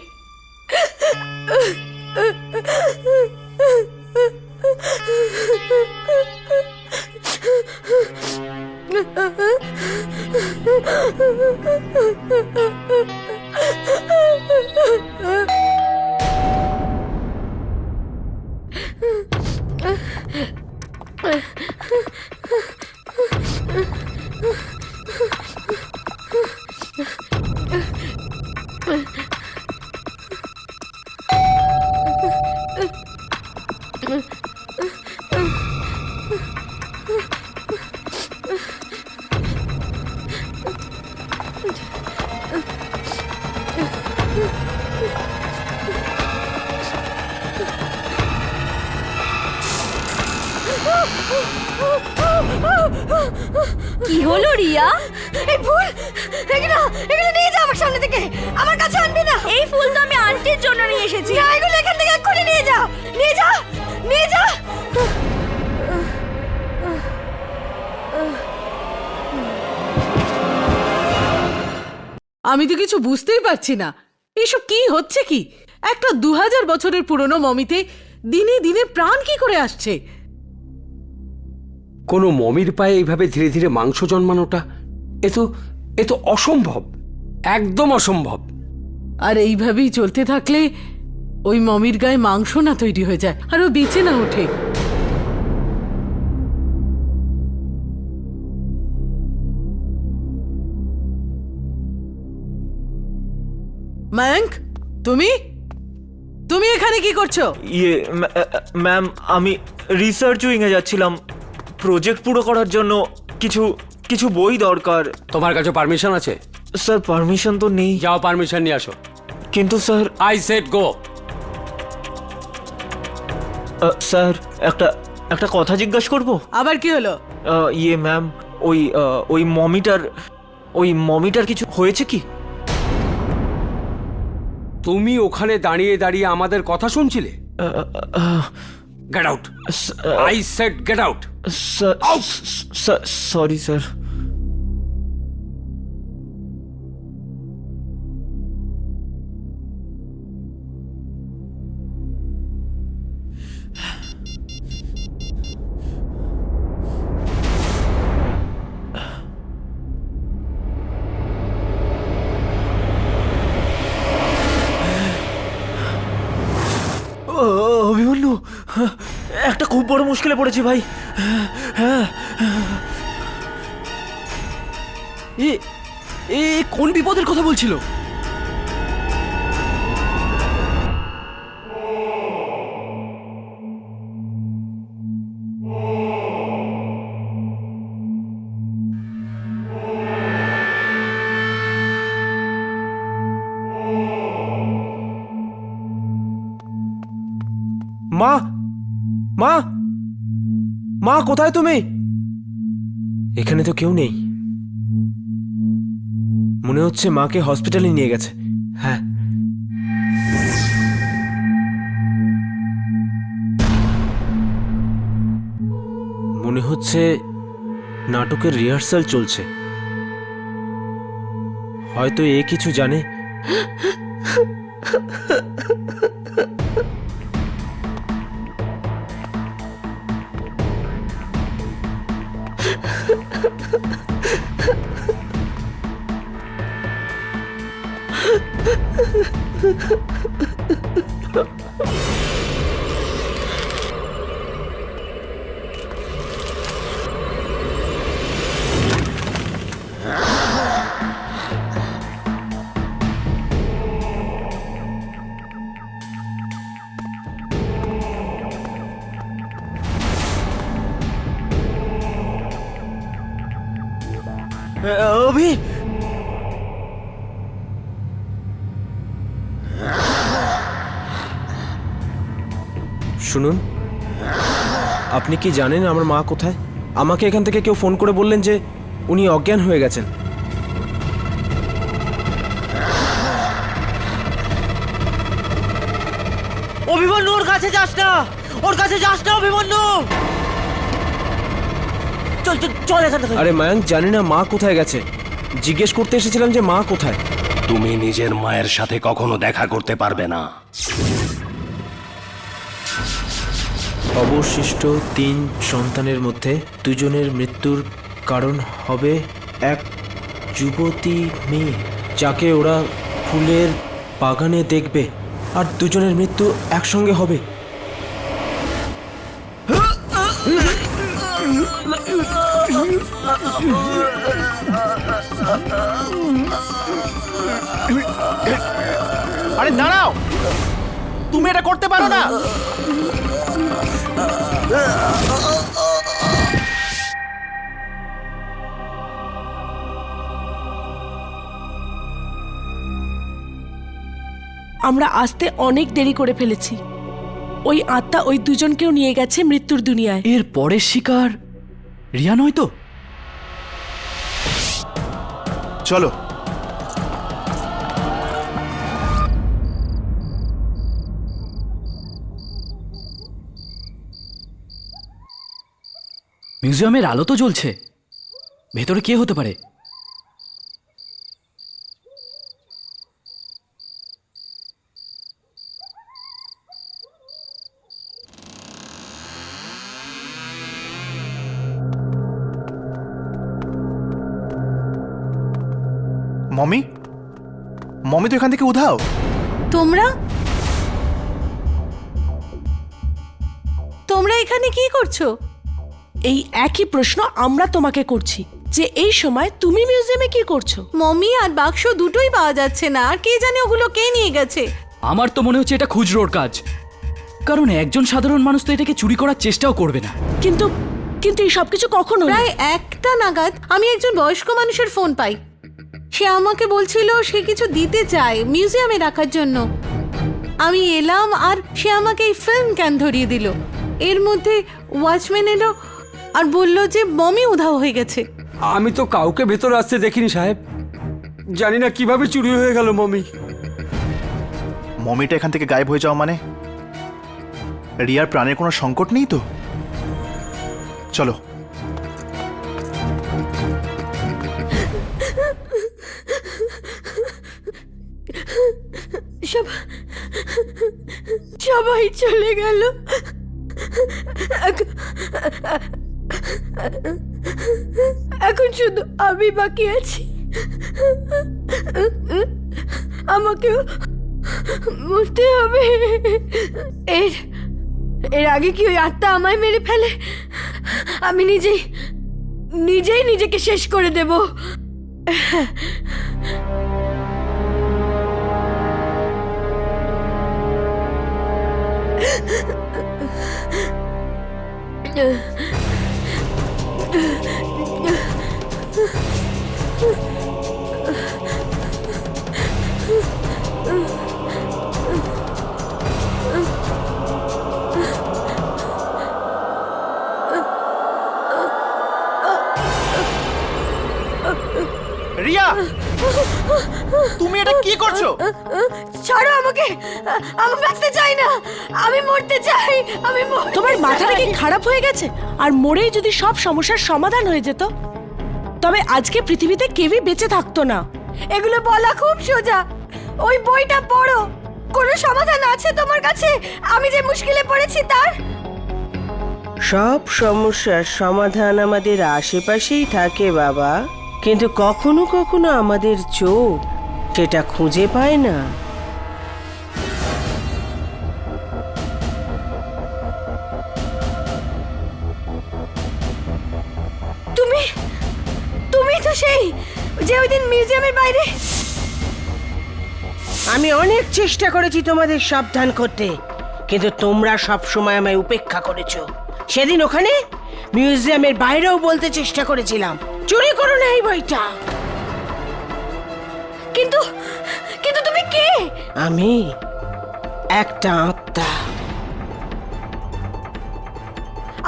কি হলো রিয়া? এই ফুল এগুলো নিয়ে যা আমার সামনে থেকে। আমার কাছে আনবি না। এই ফুল তো আমি আন্টির জন্য নিয়ে এসেছি। না, এগুলো এখান থেকে এক্ষুনি নিয়ে যা, নিয়ে যা, নিয়ে যা। আমি তো কিছু বুঝতেই পারছি না, এসব কি হচ্ছে কি? একটা 2000 বছরের পুরনো মমিতে দিনে দিনে প্রাণ কি করে আসছে? কোনো মমির পায়ে এইভাবে ধীরে ধীরে মাংস জন্মানোটা এ তো অসম্ভব, একদম অসম্ভব। আর এইভাবেই চলতে থাকলে ওই মমির গায়ে মাংস না তৈরি হয়ে যায়, আর ও বেঁচে না ওঠে। মায়াঙ্ক, তুমি তুমি এখানে কি করছো? ইয়ে ম্যাম, আমি রিসার্চ উইংয়ে যাচ্ছিলাম, প্রজেক্ট পুরো করার জন্য কিছু বই দরকার। তোমার কাছে পারমিশন আছে? স্যার, পারমিশন তো নেই। যাও, পারমিশন নিয়ে আসো। কিন্তু sir, I said go. Sir, একটা কথা জিজ্ঞাসা করব? আবার কি হলো? ইয়ে ম্যাম, ওই মমিটার কিছু হয়েছে কি? তুমি ওখানে দাঁড়িয়ে দাঁড়িয়ে আমাদের কথা শুনছিলে? Get out, I said get out. Sorry sir. খুব বড় মুশকিলে পড়েছি ভাই। হ্যাঁ, এ কোন বিপদের কথা বলছিল? মা, মা, মা, কোথায় তুমি? এখানে তো কেউ নেই। মনে হচ্ছে মাকে হসপিটালে নিয়ে গেছে। হ্যাঁ, মনে হচ্ছে নাটকের রিহার্সাল চলছে। হয়তো এ কিছু জানে। অভি, শুনুন, আপনি কি জানেন আমার মা কোথায়? আমাকে এখান থেকে কেউ ফোন করে বললেন যে উনি অজ্ঞান হয়ে গেছেন। অভিমন্যু, ওর কাছে যাস না, ওর কাছে যাস না অভিমন্যু। চল চল চল এখান থেকে। আরে মায়াঙ্ক, জানি না মা কোথায় গেছে। জিজ্ঞেস করতে এসেছিলাম যে মা কোথায়। তুমি নিজের মায়ের সাথে কখনো দেখা করতে পারবে না। অবশিষ্ট 3 সন্তানের মধ্যে 2 জনের মৃত্যুর কারণ হবে এক যুবতী মেয়ে, যাকে ওরা ফুলের বাগানে দেখবে, আর 2 জনের মৃত্যু একসঙ্গে হবে। আরে দাঁড়াও, তুমি এটা করতে পারো না। আমরা আসতে অনেক দেরি করে ফেলেছি। ওই আত্মা ওই দুজনকেও নিয়ে গেছে মৃত্যুর দুনিয়ায়। এর পরের শিকার রিয়া নয় তো? চলো। মিউজিয়ামের আলো তো জ্বলছে, ভেতরে কে হতে পারে? মমি, মমি তো এখান থেকে উধাও। তোমরা তোমরা এখানে কি করছো? এই একই প্রশ্ন আমরা তোমাকে করছি যে এই সময় তুমি মিউজিয়ামে কি করছো? মমি আর বাক্স দুটোই পাওয়া যাচ্ছে না, আর কে জানে ওগুলো কে নিয়ে গেছে। আমার তো মনে হচ্ছে এটা খুচরোর কাজ, কারণ একজন সাধারণ মানুষ তো এটাকে চুরি করার চেষ্টাও করবে না। কিন্তু কিন্তু এই সবকিছু কখন হলো? প্রায় 1টা নাগাদ আমি একজন বয়স্ক মানুষের ফোন পাই। সে আমাকে বলছিল সে কিছু দিতে চায় মিউজিয়ামে রাখার জন্য। আমি এলাম আর সে আমাকে এই ফিল্ম ক্যান ধরিয়ে দিল। এর মধ্যে ওয়াচম্যান এলো আর বলল যে মমি উধাও হয়ে গেছে। আমি তো কাউকে ভেতরে আসতে দেখিনি সাহেব। জানি না কিভাবে চুরি হয়ে গেল মমি। মমিটা এখান থেকে গায়েব হয়ে যাওয়া মানে রিয়ার প্রাণের কোনো সংকট নেই তো? চলো। সবাই চলে গেল, এখন শুধু আমি বাকি আছি। আমাকেও মরতে হবে। এর আগে কি ওই আত্মা আমায় মেরে ফেলে, আমি নিজেই নিজেকে শেষ করে দেব। রিয়া, তুমি এটা কি করছো? ছাড়ো আমাকে, আমি বাঁচতে চাই না, আমি মরতে চাই, আমি তোমার মাথাটা কি খারাপ হয়ে গেছে? আর মরেই যদি সব সমস্যার সমাধান হয়ে যেত, তবে আজকে পৃথিবীতে কেউই বেঁচে থাকতো না। এগুলো বলা খুব সোজা, ওই বইটা পড়ো। কোনো সমাধান আছে তোমার কাছে আমি যে মুশকিলে পড়েছি তার? সব সমস্যার সমাধান আমাদের আশেপাশেই থাকে বাবা, কিন্তু কখনো কখনো আমাদের চোখ সেটা খুঁজে পায় না। তুমি তো সেই যে ওই দিন মিউজিয়ামের বাইরে। আমি অনেক চেষ্টা করেছি তোমাদের সাবধান করতে, কিন্তু তোমরা সব সময় আমায় উপেক্ষা করেছো। সেদিন ওখানে মিউজিয়ামের বাইরেও বলতে চেষ্টা করেছিলাম চুরি করো না এই বইটা। কিন্তু তুমি কে? আমি একটা আত্মা।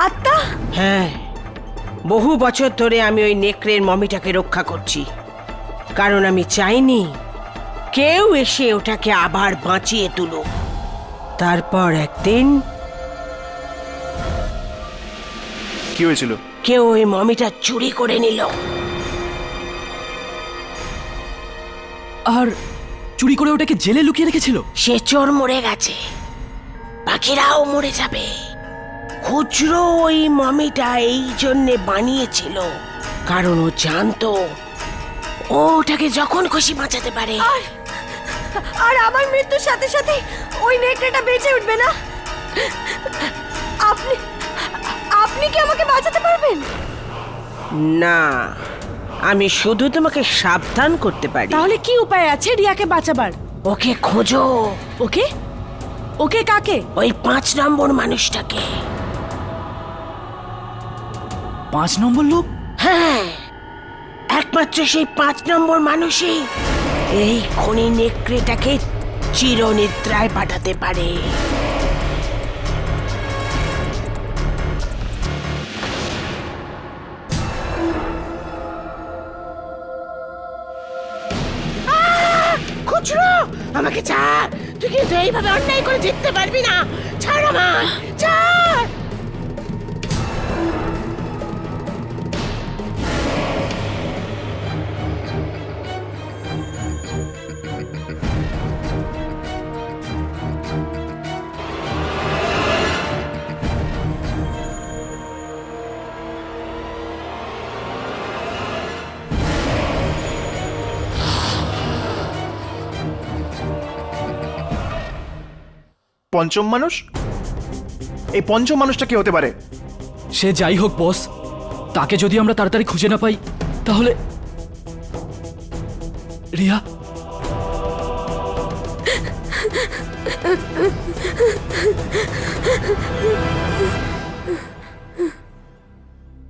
আত্মা? হ্যাঁ, বহু বছর ধরে আমি ওই নেকড়ের মমিটাকে রক্ষা করছি, কারণ আমি চাইনি কেউ এসে ওটাকে আবার বাঁচিয়ে তুলো। তারপর একদিন কি হয়েছিল? কেউ ওই মমিটা চুরি করে নিল। আর চুরি করে ওটাকে জেলে লুকিয়ে রেখেছিল। সে চোর মরে গেছে, পাখিরাও মরে যাবে। খুচরো ওই মমিটা এই জন্যে বানিয়েছিল কারণ ও জানতো ও ওটাকে যখন খুশি বাঁচাতে পারে। আর আমার মৃত্যুর সাথে সাথে ওই নেকড়েটা বেঁচে উঠবে না? আপনি কি আমাকে বাঁচাতে পারবেন? না, আমি শুধু তোমাকে সাবধান করতে পারি। তাহলে কি উপায় আছে রিয়াকে বাঁচাবার? ওকে খোঁজো। ওকে? ওকে কাকে? ওই 5 নম্বর মানুষটাকে। 5 নম্বর লোক? হ্যাঁ, একমাত্র সেই 5 নম্বর মানুষই এই খনি নেকড়েটাকে চিরনিদ্রায় পাঠাতে পারে। খুচরো, আমাকে ছাড়, তুই কিন্তু এইভাবে অন্যায় করে জিততে পারবি না। ছাড় আমায়, ছাড়। পঞ্চম মানুষ? এই পঞ্চম মানুষটা কি হতে পারে? সে যাই হোক বস, তাকে যদি আমরা তাড়াতাড়ি খুঁজে না পাই তাহলে রিয়া।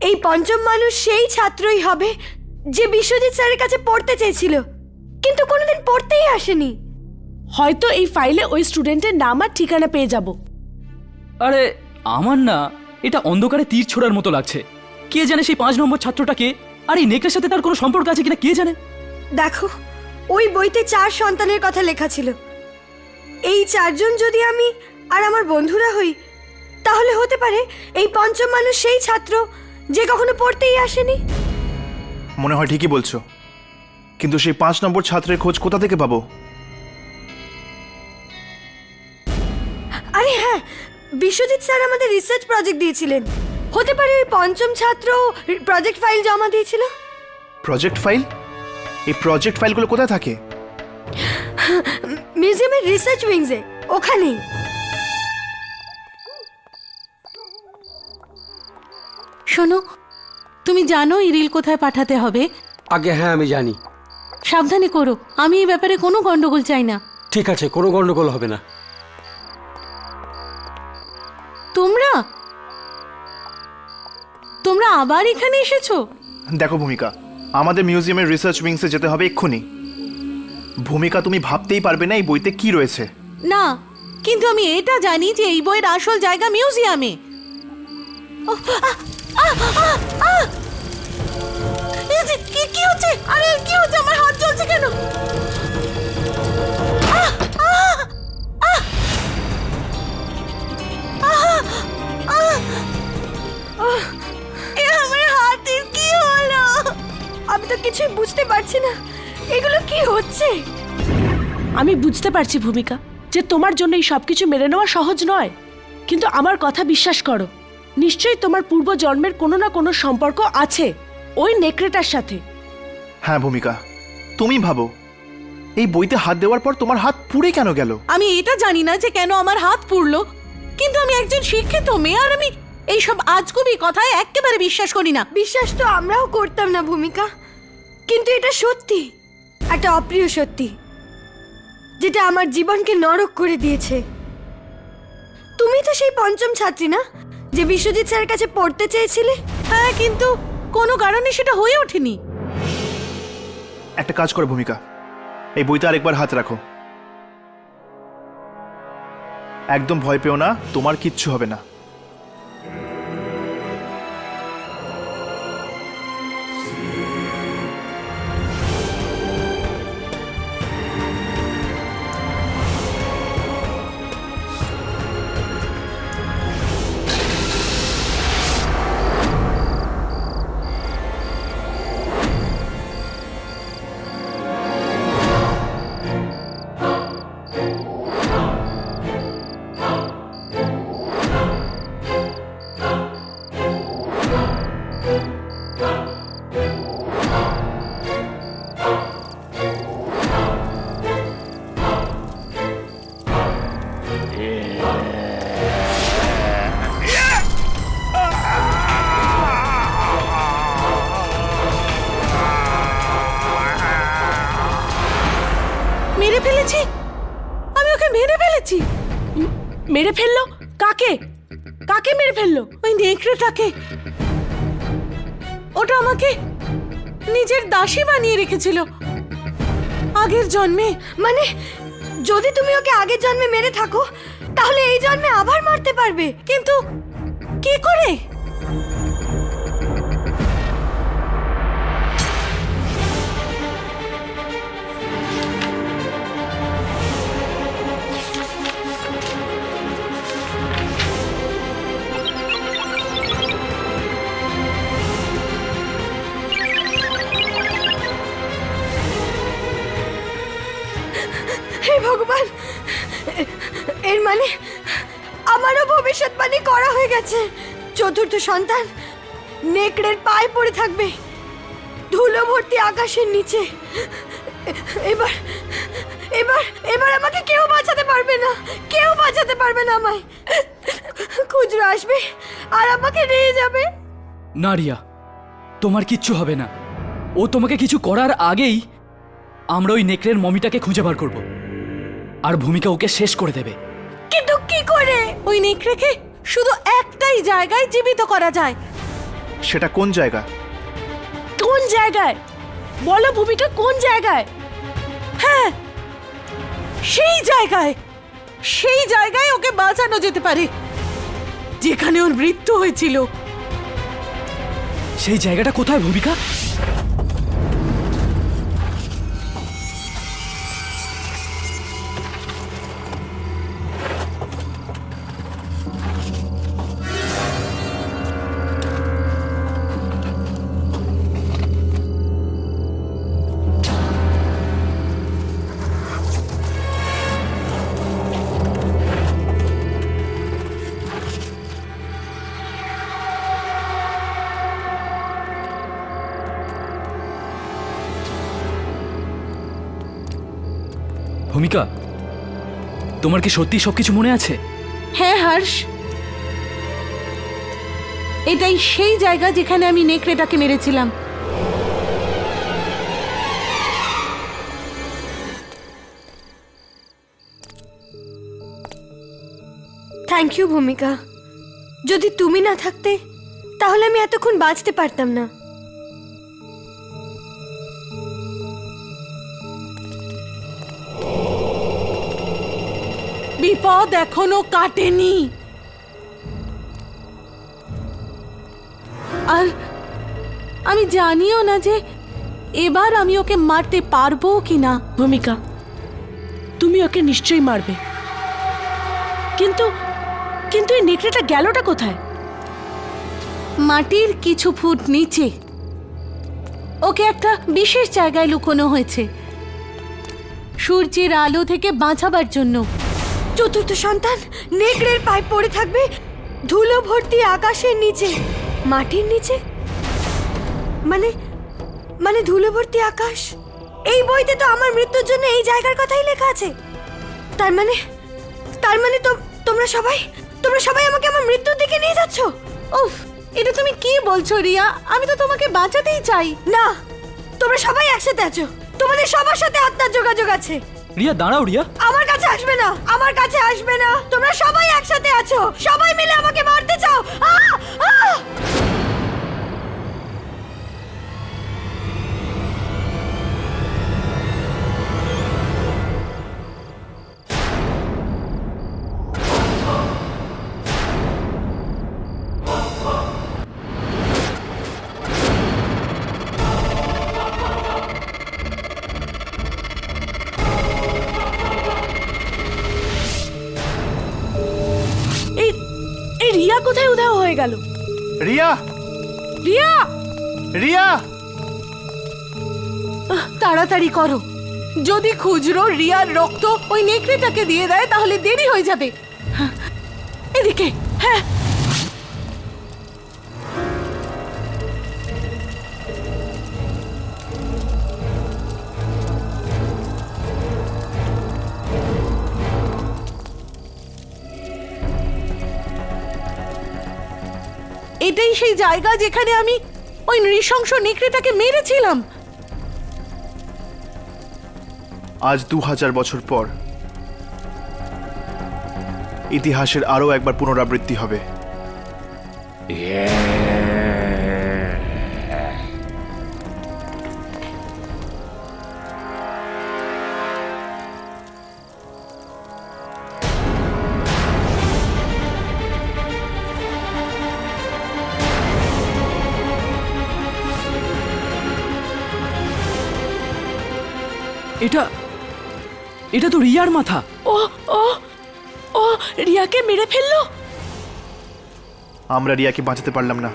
এই পঞ্চম মানুষ সেই ছাত্রই হবে যে বিশ্বজিৎ স্যারের কাছে পড়তে চেয়েছিল কিন্তু কোনোদিন পড়তেই আসেনি। হয়তো এই ফাইলে ওই স্টুডেন্টের নাম আর ঠিকানা পেয়ে যাব। আরে আমার না এটা অন্ধকারে তীর ছোড়ার মতো লাগছে। কে জানে সেই 5 নম্বর ছাত্রটাকে, আর এই নেকড়ের সাথে তার কোনো সম্পর্ক আছে কিনা কে জানে। দেখো, ওই বইতে 4 সন্তানের কথা লেখা ছিল। এই 4 জন যদি আমি আর আমার বন্ধুরা হই, তাহলে হতে পারে এই পঞ্চম মানুষ সেই ছাত্র যে কখনো পড়তেই আসেনি। মনে হয় ঠিকই বলছো, কিন্তু সেই 5 নম্বর ছাত্রের খোঁজ কোথা থেকে পাবো? আরে হ্যাঁ, বিশ্বজিৎ স্যার আমাদের রিসার্চ প্রজেক্ট দিয়েছিলেন। হতে পারে ওই পঞ্চম ছাত্র প্রজেক্ট ফাইল জমা দিয়েছিল। Project file? এই প্রজেক্ট ফাইলগুলো কোথায় থাকে? মিউজিয়ামের রিসার্চ উইংসে, ওখানেই। শোনো, তুমি জানো এই রিল কোথায় পাঠাতে হবে? আগে হ্যাঁ আমি জানি। সাবধানে করো, আমি এই ব্যাপারে কোনো গন্ডগোল চাই না। ঠিক আছে, কোনো গন্ডগোল হবে না। তোমরা তোমরা আবার এখানে এসেছো? দেখো ভূমিকা, আমাদের মিউজিয়ামের রিসার্চ উইংসে যেতে হবে এক্ষুনি। ভূমিকা, তুমি ভাবতেই পারবে না এই বইতে কি রয়েছে। না, কিন্তু আমি এটা জানি যে এই বইয়ের আসল জায়গা মিউজিয়ামে। ওহ, আহ, আহ, আহ, আহ! এই যে, কি হচ্ছে? আরে কি হচ্ছে? আমার হাত জ্বলছে কেন? আহ, আহ, আহ! আহ, আহ! এ আমার হাতের কি হলো? আমি তো কিছুই বুঝতে পারছি না, এগুলো কি হচ্ছে? আমি বুঝতে পারছি ভূমিকা যে তোমার জন্য এই সবকিছু মেনে নেওয়া সহজ নয়, কিন্তু আমার কথা বিশ্বাস করো, নিশ্চয়ই তোমার পূর্ব জন্মের কোনো না কোনো সম্পর্ক আছে ওই নেকড়েটার সাথে। হ্যাঁ ভূমিকা, তুমি ভাবো এই বইতে হাত দেওয়ার পর তোমার হাত পুড়ে কেন গেল? আমি এটা জানি না যে কেন আমার হাত পুড়লো, কিন্তু আমি একজন শিক্ষিত মেয়ে আর আমি এইসব আজগুবি কথায় একেবারে বিশ্বাস করি না। বিশ্বাস তো আমরাও করতাম না ভূমিকা, কিন্তু এটা সত্যি, একটা অপ্রিয় সত্যি, যেটা আমার জীবনকে নরক করে দিয়েছে। তুমি তো সেই পঞ্চম ছাত্রী না, যে বিশ্বজিৎ স্যারের কাছে পড়তে চেয়েছিলে? হ্যাঁ, কিন্তু কোনো কারণে সেটা হয়ে ওঠেনি। একটা কাজ করো ভূমিকা, এই বইতে আরেকবার হাত রাখো। একদম ভয় পেও না, তোমার কিচ্ছু হবে না। মেরে ফেলেছি, আমি ওকে মেরে ফেলেছি। মেরে ফেললো? কাকে? কাকে মেরে ফেললো? ওই নেকড়েটাকে। ওটা আমাকে নিজের দাসী বানিয়ে রেখেছিল আগের জন্মে। মানে যদি তুমি ওকে আগের জন্মে মেরে থাকো, তাহলে এই জন্মে আবার মারতে পারবে। কিন্তু কি করে? হে ভগবান, এর মানে আমারও ভবিষ্যৎবাণী করা হয়ে গেছে। চতুর্থ সন্তান নেকড়ের পায়ে পড়ে থাকবে ধুলো ভর্তি আকাশের নিচে। এবার এবার এবার আমাকে কেউ বাঁচাতে পারবে না, কেউ বাঁচাতে পারবে না আমায়। খুচরো আসবে আর আমাকে নিয়ে যাবে। না রিয়া, তোমার কিচ্ছু হবে না। ও তোমাকে কিছু করার আগেই আমরা ওই নেকড়ের মমিটাকে খুঁজে বার করব, আর ভূমিকা ওকে শেষ করে দেবে। কিন্তু কি করে? ওই নেকড়েকে শুধু একটাই জায়গায় জীবিত করা যায়। সেটা কোন জায়গা? কোন জায়গায় বলো ভূমিকা, কোন জায়গায়? হ্যাঁ, সেই জায়গায়, সেই জায়গায় ওকে বাঁচানো যেতে পারে যেখানে ওর মৃত্যু হয়েছিল। সেই জায়গাটা কোথায় ভূমিকা? ভূমিকা, তোমার কি সত্যি সবকিছু মনে আছে? হ্যাঁ হর্ষ, এটাই সেই জায়গা যেখানে আমি নেকড়েটাকে মেরেছিলাম। থ্যাংক ইউ ভূমিকা। যদি তুমি না থাকতে তাহলে আমি এতক্ষণ বাঁচতে পারতাম না। বিপদ এখনো কাটেনি। আর আমি জানিও না যে এবার আমি ওকে মারতে পারবো কিনা। ভূমিকা, তুমি ওকে নিশ্চয়ই মারবে, কিন্তু কিন্তু এই নেকড়েটা গেলটা কোথায়? মাটির কিছু ফুট নিচে ওকে একটা বিশেষ জায়গায় লুকোনো হয়েছে, সূর্যের আলো থেকে বাঁচাবার জন্য। চতুর্থ সন্তান নেকড়ের পায়ে পড়ে থাকবে ধুলো ভর্তি আকাশের নিচে, মাটির নিচে, মানে মানে ধুলো ভর্তি আকাশ। এই বইতে তো আমার মৃত্যুর জন্য এই জায়গার কথাই লেখা আছে। তার মানে তো তোমরা সবাই আমাকে আমার মৃত্যুর দিকে নিয়ে যাচ্ছ। উফ, এটা তুমি কি বলছো রিয়া? আমি তো তোমাকে বাঁচাতেই চাই। না, তোমরা সবাই একসাথে আছো, তোমাদের সবার সাথে আত্মার যোগাযোগ আছে। রিয়া দাঁড়াও রিয়া। আমার কাছে আসবে না, আমার কাছে আসবে না। তোমরা সবাই একসাথে আছো, সবাই মিলে আমাকে মারতে চাও। আহ! আহ! এই রিয়া কোথায় উধাও হয়ে গেল? রিয়া, রিয়া, রিয়া! তাড়াতাড়ি করো, যদি খুজরো রিয়ার রক্ত ওই নেকড়েটাকে দিয়ে দেয় তাহলে দেরি হয়ে যাবে। হ্যাঁ, এদিকে। হ্যাঁ, এটাই সেই জায়গা যেখানে আমি ওই নৃশংস নেকড়েটাকে মেরেছিলাম। আজ 2000 বছর পর ইতিহাসের আরো একবার পুনরাবৃত্তি হবে। এটা তো রিয়ার মাথা। ও ও ও রিয়াকে মেরে ফেললো। আমরা রিয়াকে বাঁচাতে পারলাম না।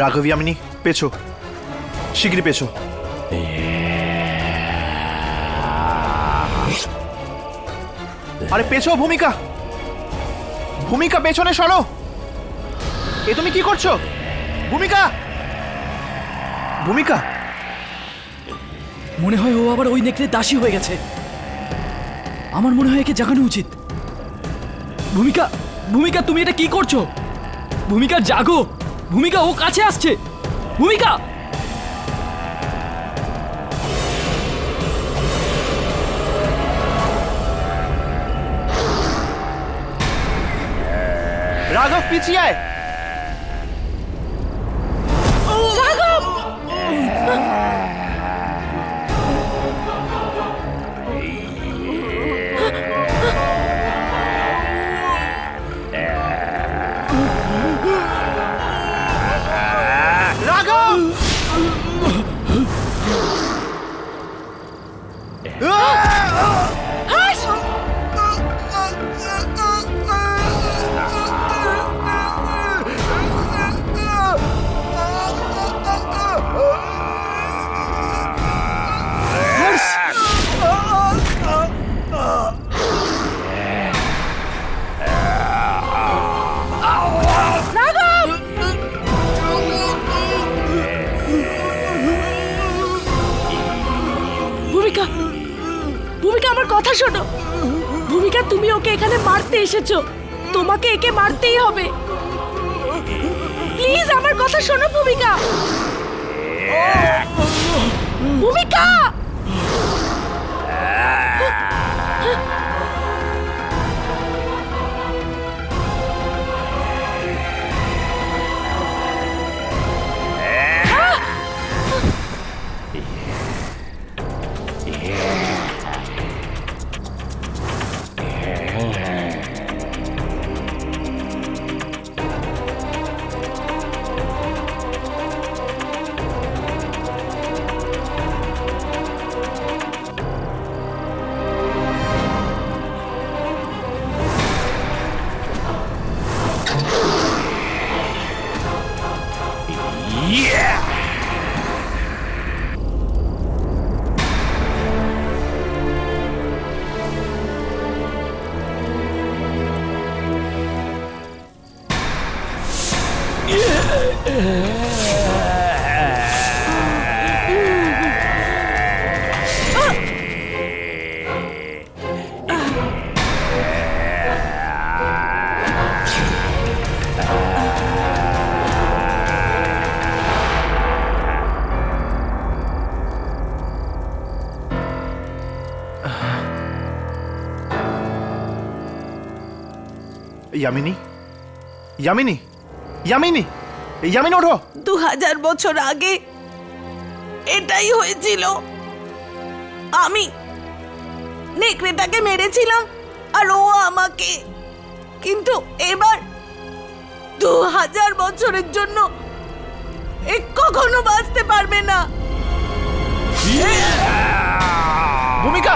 রাঘব, ইয়ামিনী, পেছো, শিগগিরই পেছো। আরে পেছো, ভূমিকা, ভূমিকা পেছনে সরো। এ তুমি কি করছো? ভূমিকা, ভূমিকা! মনে হয় ও আবার ওই নেকড়ে দাসী হয়ে গেছে। আমার মনে হয় একে জাগানো উচিত। ভূমিকা, ভূমিকা তুমি এটা কি করছো? ভূমিকা জাগো, ভূমিকা ও কাছে আসছে, ভূমিকা। রাঘব পিছিয়ে আয়। ভূমিকা, ভূমিকা আমার কথা শোনো। ভূমিকা তুমি ওকে এখানে মারতে এসেছো, তোমাকে একে মারতেই হবে। প্লিজ আমার কথা শোনো ভূমিকা। ভূমিকা, यामिनी, यामिनी, यामिनी, यामिनी ওঠো। 2000 বছর আগে এটাই হয়েছিল। আমি নেকড়েটাকে মেরেছিলাম আর ও আমাকে, কিন্তু এবার 2000 বছরের জন্য এ কখনো বাঁচতে পারবে না। ভূমিকা,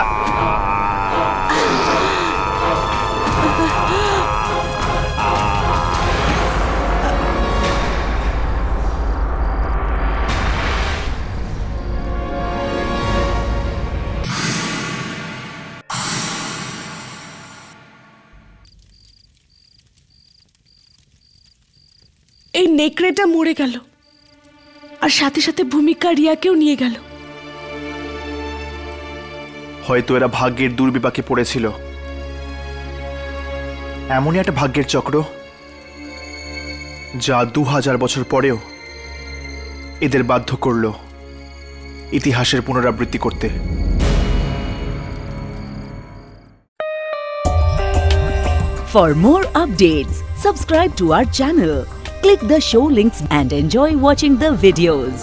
এই নেকড়েটা মরে গেল আর সাথে সাথে ভূমিকা রিয়াকেও নিয়ে গেল। হয়তো এরা ভাগ্যের দুর্বিপাকে পড়েছিল। এমনই একটা ভাগ্যের চক্র যা 2000 বছর পরেও এদের বাধ্য করলো ইতিহাসের পুনরাবৃত্তি করতে। For more updates, subscribe to our channel, click the show links and enjoy watching the videos.